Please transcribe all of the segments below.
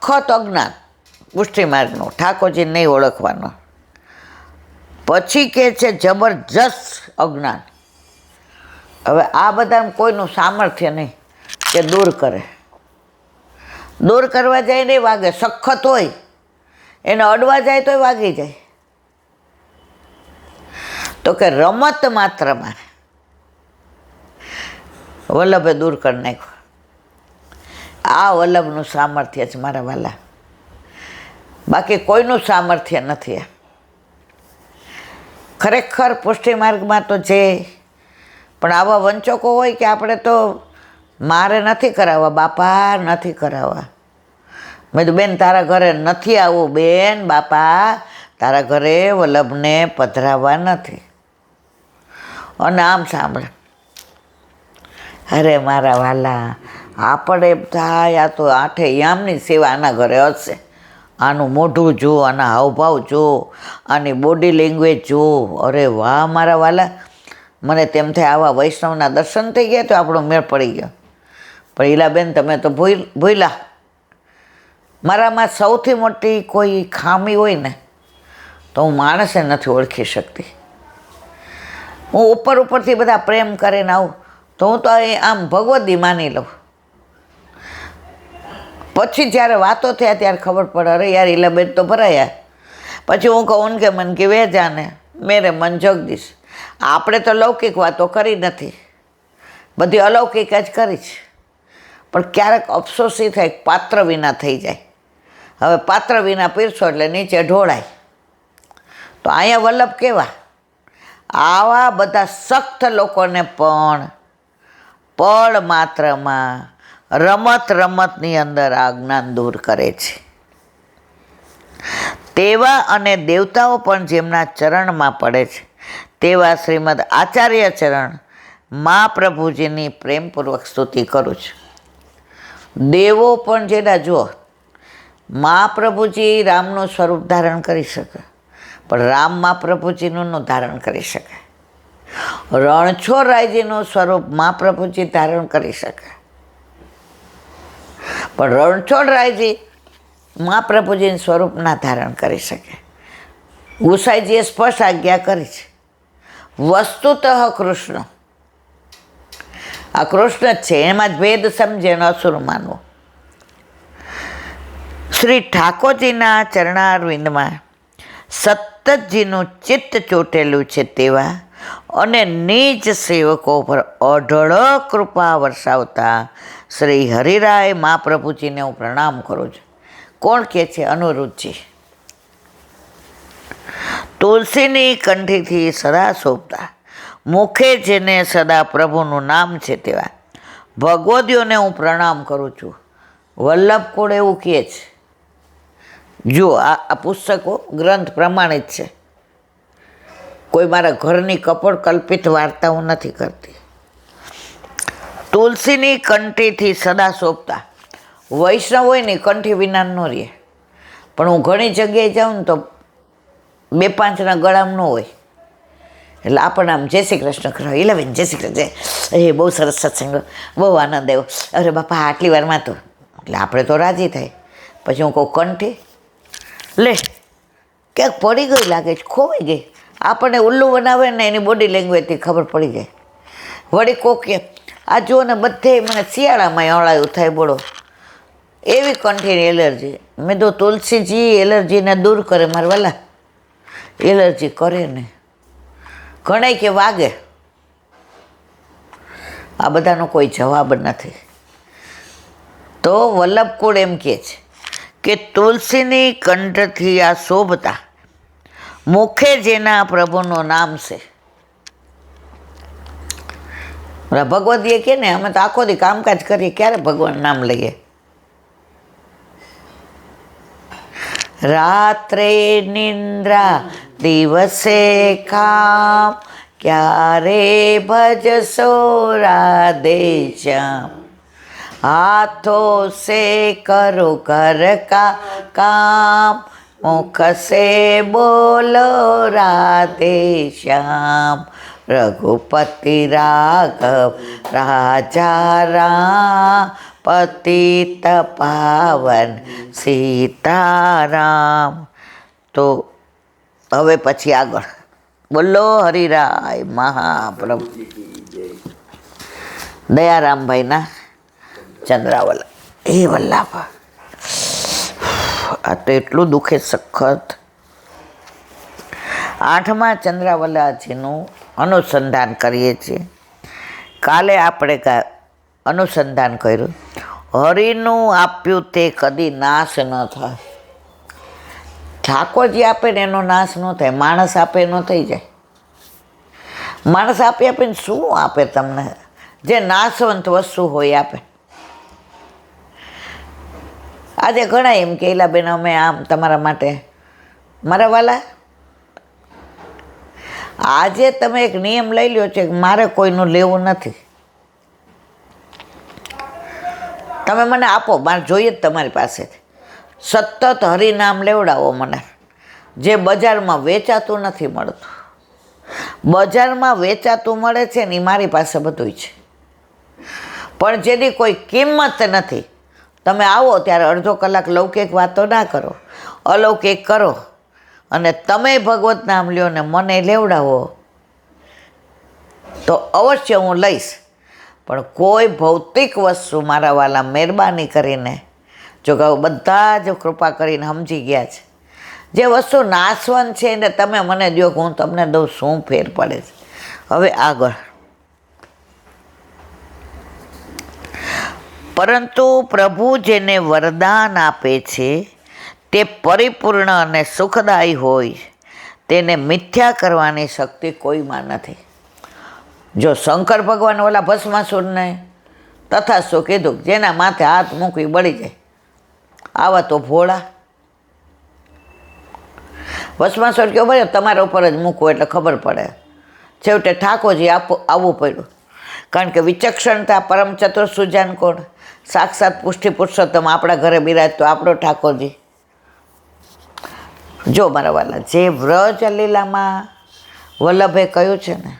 સખત અજ્ઞાન પુષ્ટિ માર્ગનું, ઠાકોરજી નહીં ઓળખવાનો. પછી કે છે જબરજસ્ત અજ્ઞાન. હવે આ બધા કોઈનું સામર્થ્ય નહીં કે દૂર કરે. દૂર કરવા જાય નહીં વાગે, સખત હોય એને અડવા જાય તોય વાગી જાય. તો કે રમત માત્રમાં વલ્લભે દૂર કરી નાખ્યો. આ વલ્લભનું સામર્થ્ય છે મારા વાલા, બાકી કોઈનું સામર્થ્ય નથી. ખરેખર પુષ્ટિ માર્ગમાં તો છે, પણ આવા વંચકો હોય કે આપણે તો મારે નથી કરાવવા બાપા, નથી કરાવવા. મેં તો બેન તારા ઘરે નથી આવવું, બેન બાપા તારા ઘરે વલ્લભને પધરાવવા નથી. અને આમ સાંભળે, અરે મારા વાલા, આપણે એમ થાય આ તો આઠે યામની સેવા આના ઘરે હશે. આનું મોઢું જો, આના હાવભાવ જો, આની બોડી લેંગ્વેજ જો. અરે વાહ મારા વાલા, મને તેમ થાય આવા વૈષ્ણવના દર્શન થઈ ગયા તો આપણો મેળ પડી ગયો. પણ ઈલાબેન તમે તો ભૂલ્યા. મારામાં સૌથી મોટી કોઈ ખામી હોય ને તો હું માણસે નથી ઓળખી શકતી. હું ઉપરથી બધા પ્રેમ કરીને આવું તો હું તો આમ ભગવદી માની લઉં. પછી જ્યારે વાતો થયા ત્યારે ખબર પડે, અરે યાર ઈલાબેન તો ભરાયા. પછી હું કહું કે મન કે વે જાને મેરે મન જગદીશ. આપણે તો લૌકિક વાતો કરી નથી, બધી અલૌકિક જ કરી છે. પણ ક્યારેક અફસોસ એ થાય પાત્ર વિના થઈ જાય. હવે પાત્ર વિના પીરસો એટલે નીચે ઢોળાય. તો અહીંયા વલ્લભ કેવા, આવા બધા સખ્ત લોકોને પણ પળ માત્રમાં રમતની અંદર આ જ્ઞાન દૂર કરે છે. તેવા અને દેવતાઓ પણ જેમના ચરણમાં પડે છે તેવા શ્રીમદ આચાર્ય ચરણ મહાપ્રભુજીની પ્રેમપૂર્વક સ્તુતિ કરું છું. દેવો પણ જેના જુઓ, મહાપ્રભુજી રામનું સ્વરૂપ ધારણ કરી શકે, પણ રામ મહાપ્રભુજીનું ન ધારણ કરી શકે. રણછોડરાયજીનું સ્વરૂપ મહાપ્રભુજી ધારણ કરી શકે, પણ રણછોડરાયજી મહાપ્રભુજીનું સ્વરૂપ ના ધારણ કરી શકે. ગુસાઈજીએ સ્પષ્ટ આજ્ઞા કરી છે, વસ્તુતઃ કૃષ્ણ. આ કૃષ્ણ જ છે, એમાં જ ભેદ સમજે ને અસુર માનવો. શ્રી ઠાકોરજીના ચરણારવિંદમાં સતતજીનું ચિત્ત ચોટેલું છે તેવા અને નિજ સેવકો પર અઢળક કૃપા વરસાવતા શ્રી હરિરાય મહાપ્રભુજીને હું પ્રણામ કરું છું. કોણ કહે છે? અનુરુદ્ધજી. તુલસીની કંઠીથી સદા શોભતા, મુખે જેને સદા પ્રભુનું નામ છે તેવા ભગવદીઓને હું પ્રણામ કરું છું. વલ્લભ કુળ એવું કહે છે. જો આ પુસ્તકો ગ્રંથ પ્રમાણિત છે, કોઈ મારા ઘરની કપોળ કલ્પિત વાર્તાઓ નથી કરતી. તુલસીની કંઠીથી સદા શોભતા, વૈષ્ણવ હોય ને કંઠી વિના ન રહે. પણ હું ઘણી જગ્યાએ જાઉં ને તો 2-5ના ગળામાં ન હોય, એટલે આપણને આમ જય શ્રી કૃષ્ણ કરો, ઈલાબેન જય શ્રી કૃષ્ણ, એ બહુ સરસ સત્સંગ, બહુ આનંદ આવ્યો, અરે બાપા આટલી વારમાં તો, એટલે આપણે તો રાજી થાય. પછી હું કહું કંઠી લે ક્યાંક પડી ગઈ લાગે છે, ખોવાઈ ગઈ. આપણને ઉલ્લુ બનાવે ને એની બોડી લેંગ્વેજથી ખબર પડી જાય. વળી કોક કે આ જુઓ ને બધે મને શિયાળામાં અળાયું થાય, બોલો એવી કંઠીની એલર્જી. મેં તો તુલસીજી એલર્જીને દૂર કરે મારા વાલા, એલર્જી કરે ને ઘણાય કે વાગે. આ બધાનો કોઈ જવાબ નથી. તો વલ્લભ કુળ એમ કહે છે કે તુલસીની કંઠથી આ શોભતા, મુખે જેના પ્રભુનું નામ છે. ભગવદીએ કે ને અમે તો આખો દી કામકાજ કરીએ, ક્યારે ભગવાન નામ લઈએ? રાત્રે નિંદ્રા દિવસે કામ, ક્યારે ભજશો રાધે શ્યામ. हाथों से करो घर का काम, मुख से बोलो राधे श्याम. रघुपति राघव राजा राम, પતિત પાવન સીતારામ. તો હવે પછી આગળ બોલો હરિરાય મહાપ્રભુ. દયારામભાઈના ચંદ્રાવલા એ વલ્લાભ. આ તો એટલું દુઃખે સખત. 8મા ચંદ્રાવલાજીનું અનુસંધાન કરીએ છીએ. કાલે આપણે અનુસંધાન કર્યું, હરિનું આપ્યું તે કદી નાશ ન થાય. ઠાકોરજી આપે ને એનો નાશ ન થાય, માણસ આપે ન થઈ જાય. માણસ આપી આપીને શું આપે તમને? જે નાશવંત વસ્તુ હોય આપે. આજે ઘણા એમ કે બેન અમે આમ તમારા માટે, મારા વાલા આજે તમે એક નિયમ લઈ લ્યો છે કે મારે કોઈનું લેવું નથી. તમે મને આપો, મારે જોઈએ જ તમારી પાસેથી. સતત હરિનામ લેવડાવો મને, જે બજારમાં વેચાતું નથી મળતું. બજારમાં વેચાતું મળે છે ને એ મારી પાસે બધું છે, પણ જેની કોઈ કિંમત નથી. તમે આવો ત્યારે અડધો કલાક લૌકિક વાતો ના કરો, અલૌકિક કરો, અને તમે ભગવત નામ લ્યો ને મને લેવડાવો તો અવશ્ય હું લઈશ. પણ કોઈ ભૌતિક વસ્તુ મારા વાલા મહેરબાની કરીને, જો કે બધા જ કૃપા કરીને સમજી ગયા છે, જે વસ્તુ નાશવંત છે એને તમે મને દો કે હું તમને દઉં, શું ફેર પડે છે? હવે આગળ. પરંતુ પ્રભુ જેને વરદાન આપે છે તે પરિપૂર્ણ અને સુખદાયી હોય, તેને મિથ્યા કરવાની શક્તિ કોઈમાં નથી. જો શંકર ભગવાન ઓલા ભસ્માસુરને તથાસ્તુ કીધું, જેના માથે હાથ મૂકવી બળી જાય, આવા તો ભોળા. ભસ્માસુર કહ્યું ભાઈ તમારા ઉપર જ મૂકવું એટલે ખબર પડે. છેવટે ઠાકોરજી આવવું પડ્યું, કારણ કે વિચક્ષણતા પરમ ચતુર સુજાન કોણ, સાક્ષાત પુષ્ટિ પુરુષોત્તમ આપણા ઘરે બિરાજ તો આપણો ઠાકોરજી. જો મારા વાલા, જે વ્રજ લીલામાં વલ્લભે કહ્યું છે ને,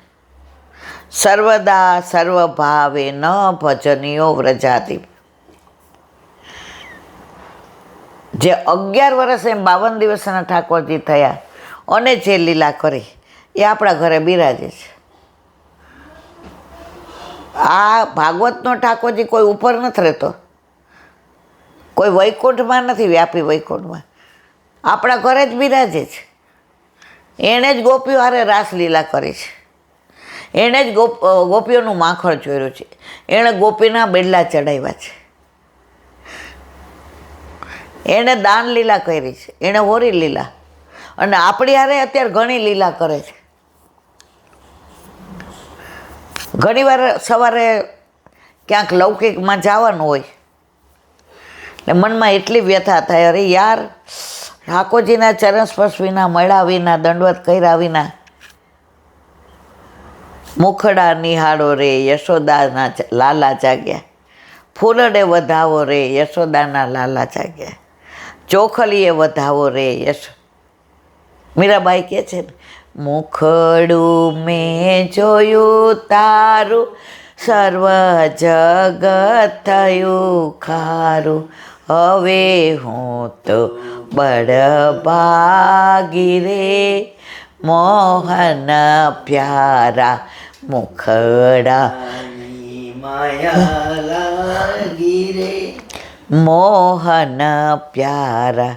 સર્વદા સર્વભાવે ન ભજનીયો વ્રજાતિ. જે 11 વર્ષે 52 દિવસના ઠાકોરજી થયા અને જે લીલા કરી એ આપણા ઘરે બિરાજે છે. આ ભાગવતનો ઠાકોરજી કોઈ ઉપર નથી રહેતો, કોઈ વૈકુંઠમાં નથી, વ્યાપી વૈકુંઠમાં આપણા ઘરે જ બિરાજે છે. એણે જ ગોપીઓ હારે રાસલીલા કરી છે, એણે જ ગોપીઓનું માખણ ચોર્યું છે, એણે ગોપીના બેડલા ચડાવ્યા છે, એણે દાન લીલા કરી છે, એણે હોરી લીલા, અને આપણી હારે અત્યારે ઘણી લીલા કરે છે. ઘણીવાર સવારે ક્યાંક લૌકિકમાં જવાનું હોય એટલે મનમાં એટલી વ્યથા થાય, અરે યાર ઠાકોરજીના ચરણ સ્પર્શ વિના, મળ્યા વિના, દંડવત કર્યા વિના મુખડા નિહાળો રે યશોદાના લાલા જાગ્યા, ફૂલડે વધાવો રે યશોદાના લાલા જાગ્યા, ચોખલીએ વધાવો રે મીરાબાઈ કહે છે ને, મુખડું મેં જોયું તારું, સર્વ જગત થયું ખારું, હવે હું તો બળભાગી રે, મોહન પ્યારા મુખડા માયા લાગી રે, મોહન પ્યારા.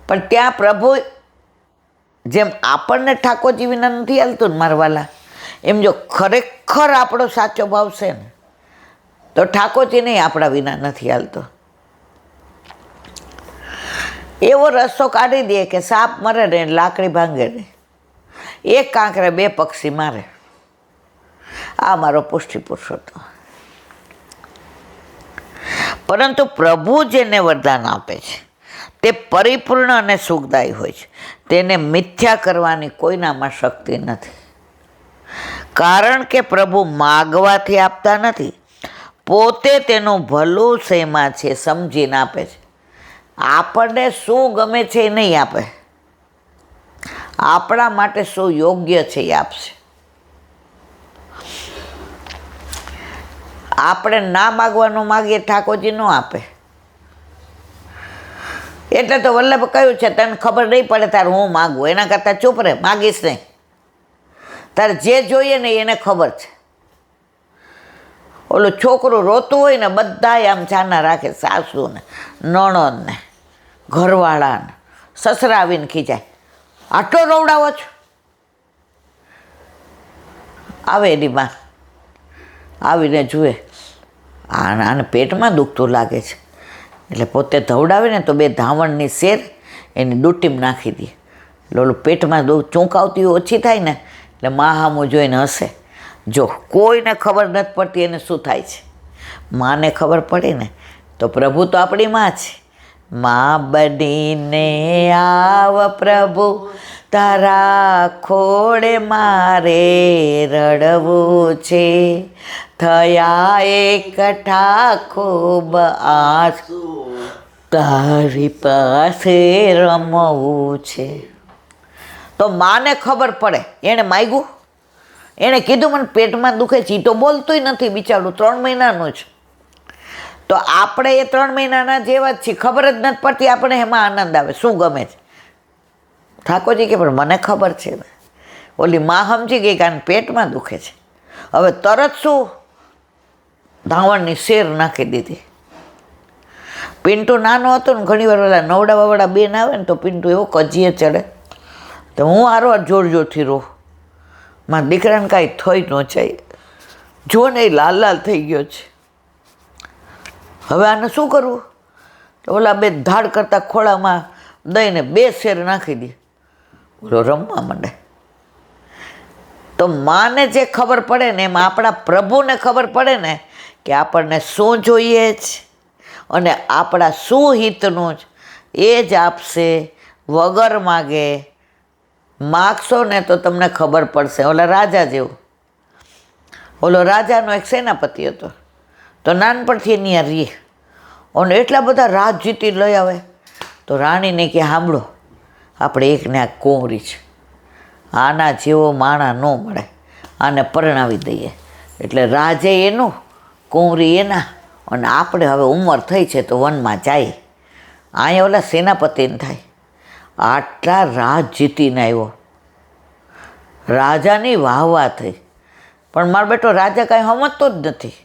પણ ત્યાં પ્રભુ જેમ આપણને ઠાકોરજી વિના નથી હાલતું ને મારા વાલા, એમ જો ખરેખર આપણો સાચો ભાવ છે ને તો ઠાકોરજી નહીં આપણા વિના નથી હાલતો. એવો રસ્તો કાઢી દે કે સાપ મરે ને લાકડી ભાંગે ને, એક કાંકરે 2 પક્ષી મારે. આ મારો પુષ્ટિ પુરુષોત્તમ. પરંતુ પ્રભુ જેને વરદાન આપે છે તે પરિપૂર્ણ અને સુખદાયી હોય છે, તેને મિથ્યા કરવાની કોઈનામાં શક્તિ નથી. કારણ કે પ્રભુ માગવાથી આપતા નથી, પોતે તેનું ભલું શેમાં છે સમજીને આપે છે. આપણને શું ગમે છે એ નહીં આપે, આપણા માટે શું યોગ્ય છે એ આપશે. આપણે ના માગવાનું માગીએ ઠાકોરજી ન આપે. એટલે તો વલ્લભ કહ્યું છે, તને ખબર નહીં પડે તારે હું માગું, એના કરતાં ચૂપ રહે, માગીશ નહીં. તારે જે જોઈએ ને એને ખબર છે. ઓલું છોકરું રોતું હોય ને બધાય આમ ચાના રાખે, સાસુને, નણંદને, ઘરવાળાને, સસરા આવીને ખીજાય, આટલો રોવડાવો છો. આવે એની માં આવીને જુએ આને પેટમાં દુખતું લાગે છે, એટલે પોતે ધવડાવે ને તો બે ધાવણની શેર એની ડૂટીમાં નાખી દે. એટલે ઓલું પેટમાં ચોંકાવતી ઓછી થાય ને એટલે મા હામું જોઈને હસે. જો કોઈને ખબર નથી પડતી એને શું થાય છે, માને ખબર પડે ને તો પ્રભુ તો આપણી માં છે. માં બનીને આવ પ્રભુ, તારા ખોડે મારે રડવું છે, થયા એકઠા ખૂબ આંસુ, તારી પાસે રમવું છે. તો માને ખબર પડે, એણે માગ્યું, એણે કીધું મને પેટમાં દુખે છે, એ તો બોલતુંય નથી બિચારું, 3 મહિનાનું જ. તો આપણે એ 3 મહિનાના જેવા જ છીએ, ખબર જ નથી પડતી આપણે એમાં આનંદ આવે, શું ગમે છે. ઠાકોરજી કે પણ મને ખબર છે. ઓલી માં સમજી ગઈ કે આને પેટમાં દુખે છે, હવે તરત શું ધાવણની શેર નાખી દીધી. પિન્ટુ નાનો હતો ને ઘણી વાર ઓલા નવડા વવડા બેન આવે ને તો પિન્ટુ એવો કજીએ ચડે, તો હું હારો જોર જોરથી રહું, મારા દીકરાને કાંઈ થઈ ન જાય, જો ને એ લાલ લાલ થઈ ગયો છે. હવે આને શું કરવું? તો ઓલા બે ધાડ કરતા ખોળામાં દઈને 2 શેર નાખી દે, ઓલો રમવા માંડે. તો માને જે ખબર પડે ને એમાં આપણા પ્રભુને ખબર પડે ને કે આપણને શું જોઈએ છે અને આપણા શું હિતનું જ એ જ આપશે, વગર માગે. માગશો ને તો તમને ખબર પડશે. ઓલા રાજા જેવું, ઓલો રાજાનો એક સેનાપતિ હતો, તો નાનપણથી એની આ રીએ અને એટલા બધા રાજ જીતી લઈ આવે. તો રાણીને કે સાંભળો, આપણે એકને આ કોંવરી છે, આના જેવો માણા ન મળે, આને પરણાવી દઈએ. એટલે રાજે એનું, કોંવરી એના, અને આપણે હવે ઉંમર થઈ છે તો વનમાં જાય. અહીંયા ઓલા સેનાપતિને થાય, આટલા રાજ જીતીને આવ્યો, રાજાની વાહવા થઈ. પણ મારો બેટો રાજા કાંઈ સમજતો જ નથી.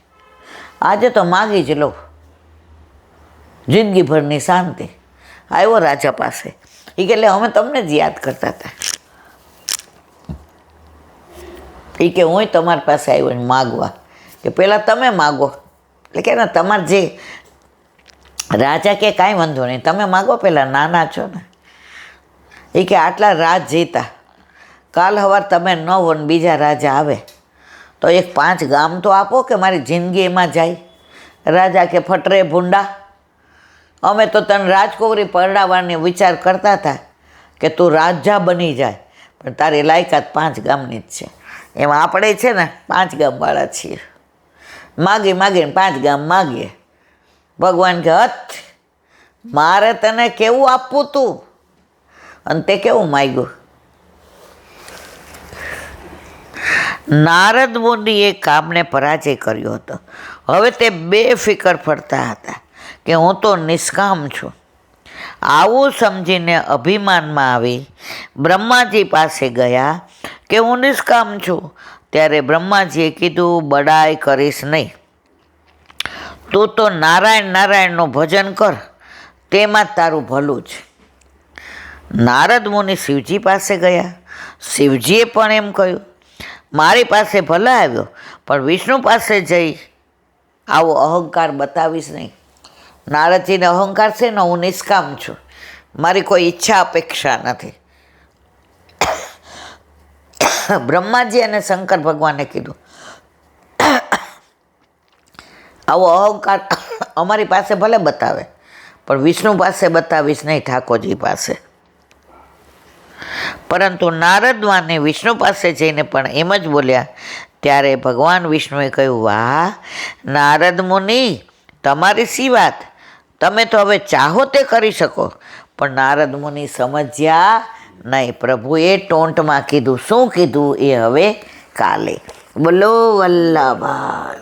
આજે તો માગી જ લઉં, જિંદગીભરની શાંતિ. આવ્યો રાજા પાસે, એ કે અમે તમને જ યાદ કરતા હતા. એ કે હું તમારી પાસે આવ્યો ને માગવા, કે પહેલાં તમે માગો. એટલે કે ના, તમારે જે રાજા કે કાંઈ વાંધો નહીં, તમે માગો પહેલાં, નાના છો ને. એ કે આટલા રાજ જીતા, કાલ સવાર તમે ન હો ને બીજા રાજા આવે તો એક 5 ગામ તો આપો કે મારી જિંદગી એમાં જાય. રાજા કે ફટરે ભૂંડા, અમે તો તને રાજકુંવરી પરણાવવાની વિચાર કરતા હતા કે તું રાજા બની જાય, પણ તારી લાયકાત 5 ગામની જ છે. એમાં આપણે છે ને 5 ગામવાળા છીએ, માગી માગીને 5 ગામ માગીએ. ભગવાન કે હથ, મારે તને કેવું આપવું તું, અને તે કેવું માગ્યું. નારદ મુનિએ કામને પરાજય કર્યો હતો. હવે તે બેફિકર ફરતા હતા કે હું તો નિષ્કામ છું. આવું સમજીને અભિમાનમાં આવી બ્રહ્માજી પાસે ગયા કે હું નિષ્કામ છું. ત્યારે બ્રહ્માજીએ કીધું, બડાઈ કરીશ નહીં, તું તો નારાયણ નારાયણનું ભજન કર, તેમાં જ તારું ભલું છે. નારદ મુનિ શિવજી પાસે ગયા. શિવજીએ પણ એમ કહ્યું, મારી પાસે ભલે આવ્યો, પણ વિષ્ણુ પાસે જઈ આવો અહંકાર બતાવીશ નહીં. નારદજીને અહંકાર છે ને, હું નિષ્કામ છું, મારી કોઈ ઈચ્છા અપેક્ષા નથી. બ્રહ્માજી અને શંકર ભગવાને કીધું, આવો અહંકાર અમારી પાસે ભલે બતાવે, પણ વિષ્ણુ પાસે બતાવીશ નહીં, ઠાકોરજી પાસે. પરંતુ નારદવાને વિષ્ણુ પાસે જઈને પણ એમ જ બોલ્યા. ત્યારે ભગવાન વિષ્ણુએ કહ્યું, વાહ નારદ મુનિ, તમારી શી વાત, તમે તો હવે ચાહો તે કરી શકો. પણ નારદ મુનિ સમજ્યા નહીં. પ્રભુએ ટોંટમાં કીધું, શું કીધું એ હવે કાલે. બોલો વલ્લભા.